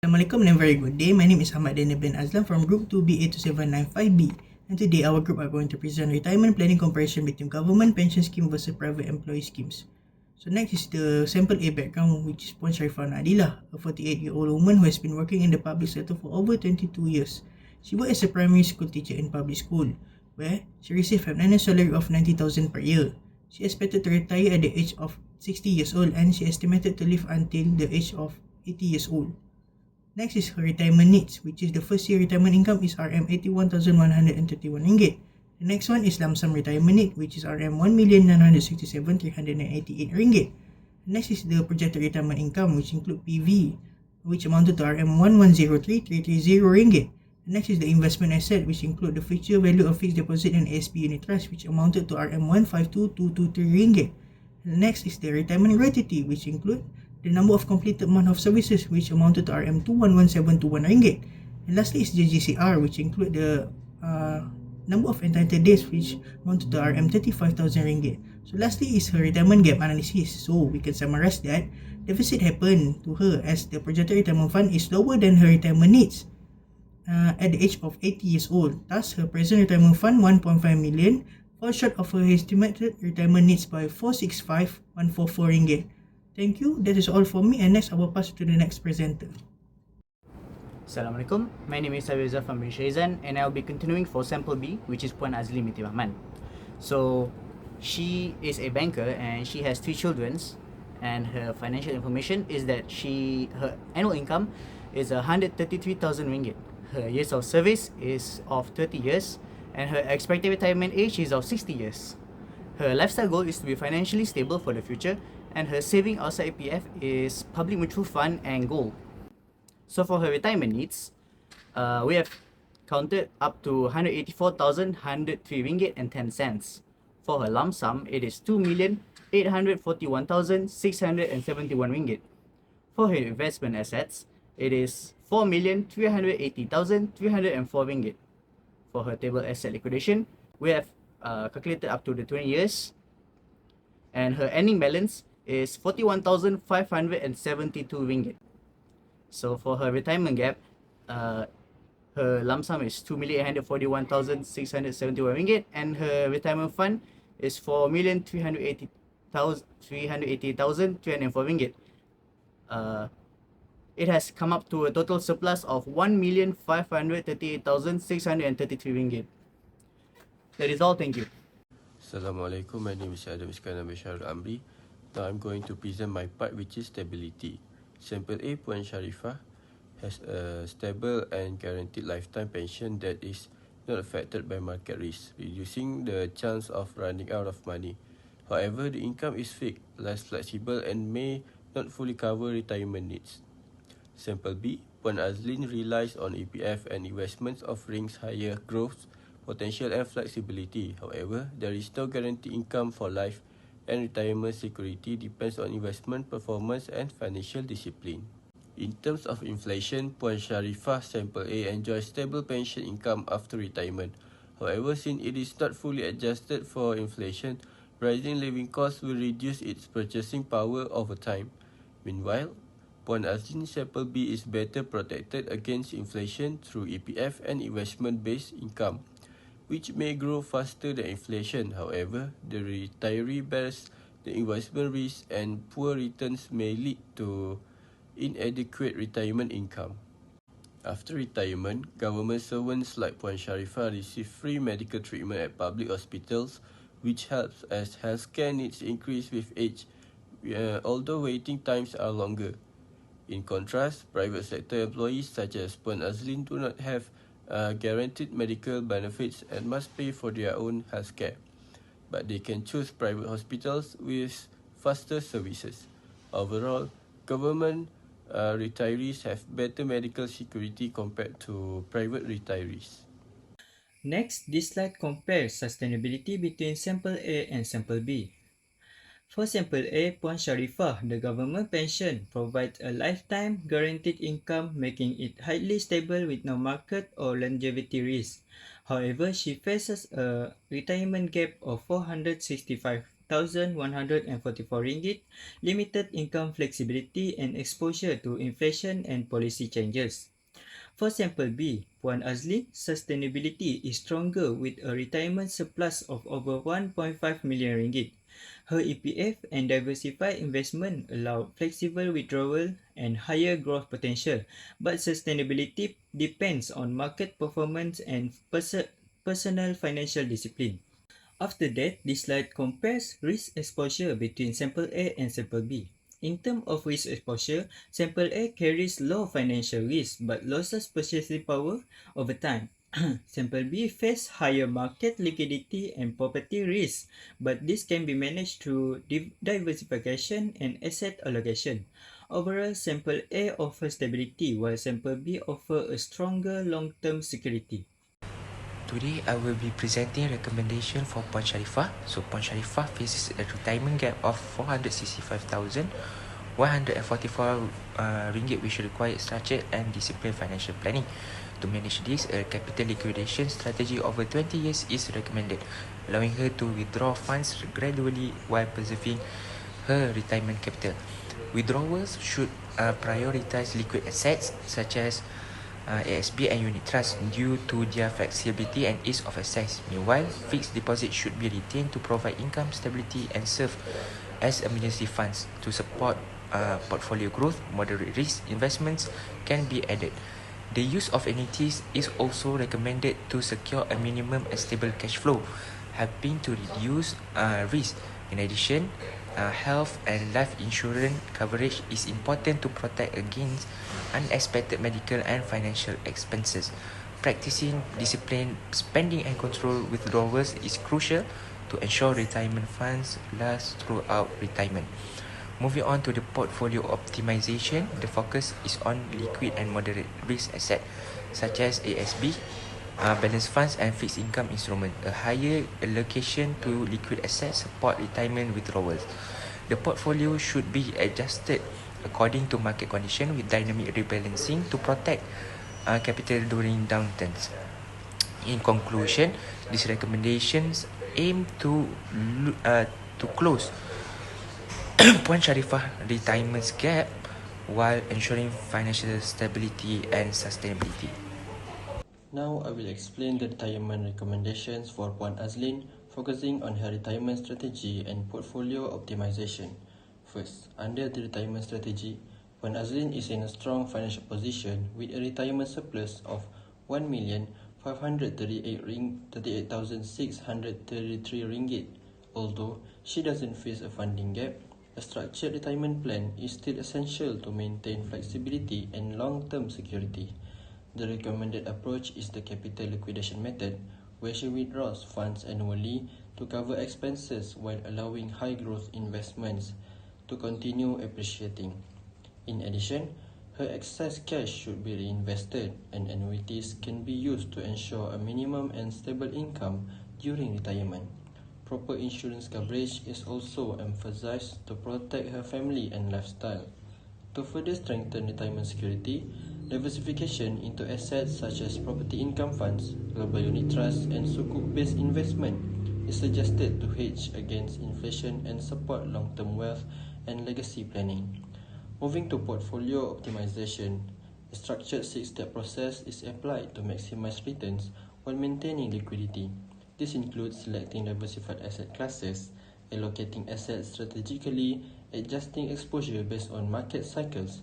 Assalamualaikum and a very good day. My name is Ahmad Daniel bin Azlan from Group 2B 82795B, and today our group are going to present retirement planning comparison between government pension scheme versus private employee schemes. So next is the sample A background, which is Puan Sharifah Nadilah, a 48-year-old woman who has been working in the public sector for over 22 years. She worked as a primary school teacher in public school, where she received an annual salary of 90,000 per year. She expected to retire at the age of 60 years old, and she estimated to live until the age of 80 years old. Next is her retirement needs, which is the first year retirement income is RM81,131 ringgit. The next one is lump sum retirement need, which is RM1,967,388 ringgit. Next is the projected retirement income, which include PV, which amounted to RM1103,330 ringgit. Next is the investment asset, which include the future value of fixed deposit and ASB unit trust, which amounted to RM152223 ringgit. Next is the retirement gratuity, which include the number of completed month of services, which amounted to RM211721 ringgit. And lastly is the GCR, which include the number of entitled days, which amounted to RM35,000 ringgit. So lastly is her retirement gap analysis. So we can summarize that deficit happened to her as the projected retirement fund is lower than her retirement needs at the age of 80 years old. Thus, her present retirement fund 1.5 million falls short of her estimated retirement needs by 465,144 ringgit. Thank you. That is all for me, and next I will pass to the next presenter. Assalamualaikum. My name is Awiza from Bin675, and I will be continuing for sample B, which is Puan Azli Binti Rahman. So, she is a banker and she has 3 children, and her financial information is that her annual income is 133,000 ringgit. Her years of service is of 30 years, and her expected retirement age is of 60 years. Her lifestyle goal is to be financially stable for the future, and her saving outside APF is public mutual fund and gold. So for her retirement needs, we have counted up to 184,103 ringgit and 10 cents. For her lump sum, it is 2,841,671 ringgit. For her investment assets, it is 4,380,304 ringgit. For her table asset liquidation, we have calculated up to the 20 years, and her ending balance is 41,572 ringgit. So for her retirement gap, her lump sum is 2,841,671 ringgit, and her retirement fund is 4,380,304 ringgit. It has come up to a total surplus of 1,538,633 ringgit. That is all. Thank you. Assalamualaikum. My name is Adam Iskandar Bashar Amri. Now I'm going to present my part, which is stability. Sample A, Puan Sharifah, has a stable and guaranteed lifetime pension that is not affected by market risk, reducing the chance of running out of money. However, the income is fixed, less flexible, and may not fully cover retirement needs. Sample B, Puan Azlin relies on EPF and investments offering higher growth potential and flexibility. However, there is no guaranteed income for life, and retirement security depends on investment performance and financial discipline. In terms of inflation, Puan Sharifah Sample A enjoys stable pension income after retirement. However, since it is not fully adjusted for inflation, rising living costs will reduce its purchasing power over time. Meanwhile, Puan Azlin Sample B is better protected against inflation through EPF and investment-based income, which may grow faster than inflation. However, the retiree bears the investment risk, and poor returns may lead to inadequate retirement income. After retirement, government servants like Puan Sharifah receive free medical treatment at public hospitals, which helps as healthcare needs increase with age, although waiting times are longer. In contrast, private sector employees such as Puan Azlin do not have guaranteed medical benefits and must pay for their own healthcare, but they can choose private hospitals with faster services. Overall, government retirees have better medical security compared to private retirees. Next, this slide compares sustainability between Sample A and Sample B. For Sample A, Puan Sharifah, the government pension provides a lifetime guaranteed income, making it highly stable with no market or longevity risk. However, she faces a retirement gap of 465 ringgit, limited income flexibility and exposure to inflation and policy changes. For sample B, Puan Azli, sustainability is stronger with a retirement surplus of over 1.5 million ringgit. Her EPF and diversified investment allow flexible withdrawal and higher growth potential, but sustainability depends on market performance and personal financial discipline. After that, this slide compares risk exposure between sample A and sample B. In terms of risk exposure, sample A carries low financial risk but loses purchasing power over time. Sample B faces higher market liquidity and property risk, but this can be managed through diversification and asset allocation. Overall, sample A offers stability while sample B offers a stronger long-term security. Today, I will be presenting recommendation for Puan Sharifah. So, Puan Sharifah faces a retirement gap of 465,144 ringgit, which requires structured and disciplined financial planning. To manage this, a capital liquidation strategy over 20 years is recommended, allowing her to withdraw funds gradually while preserving her retirement capital. Withdrawals should prioritize liquid assets such as ASB and unit trust due to their flexibility and ease of access. Meanwhile, fixed deposits should be retained to provide income stability and serve as emergency funds to support portfolio growth. Moderate risk investments can be added. The use of annuities is also recommended to secure a minimum and stable cash flow, helping to reduce risk. In addition, health and life insurance coverage is important to protect against unexpected medical and financial expenses. Practicing disciplined spending and control withdrawals is crucial to ensure retirement funds last throughout retirement. Moving on to the portfolio optimization, the focus is on liquid and moderate risk assets such as ASB, balanced funds and fixed income instrument. A higher allocation to liquid assets support retirement withdrawals. The portfolio should be adjusted according to market condition with dynamic rebalancing to protect capital during downturns. In conclusion, these recommendations aim to close Puan Sharifah retirement gap while ensuring financial stability and sustainability. Now I will explain the retirement recommendations for Puan Azlin, focusing on her retirement strategy and portfolio optimization. First, under the retirement strategy, Puan Azlin is in a strong financial position with a retirement surplus of 1,538,633 ringgit. Although she doesn't face a funding gap, a structured retirement plan is still essential to maintain flexibility and long-term security. The recommended approach is the capital liquidation method, where she withdraws funds annually to cover expenses while allowing high-growth investments to continue appreciating. In addition, her excess cash should be reinvested, and annuities can be used to ensure a minimum and stable income during retirement. Proper insurance coverage is also emphasized to protect her family and lifestyle. To further strengthen retirement security, diversification into assets such as property income funds, global unit trusts, and sukuk-based investment is suggested to hedge against inflation and support long-term wealth and legacy planning. Moving to portfolio optimization, a structured 6-step process is applied to maximize returns while maintaining liquidity. This includes selecting diversified asset classes, allocating assets strategically, adjusting exposure based on market cycles,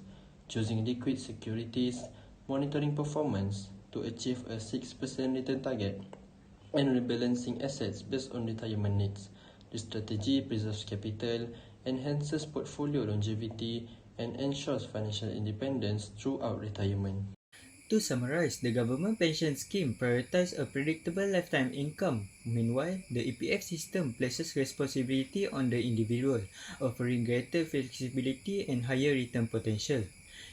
choosing liquid securities, monitoring performance to achieve a 6% return target, and rebalancing assets based on retirement needs. This strategy preserves capital, enhances portfolio longevity, and ensures financial independence throughout retirement. To summarize, the government pension scheme prioritizes a predictable lifetime income. Meanwhile, the EPF system places responsibility on the individual, offering greater flexibility and higher return potential.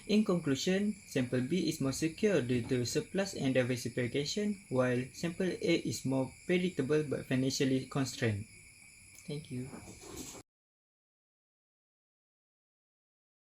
In conclusion, sample B is more secure due to surplus and diversification, while sample A is more predictable but financially constrained. Thank you.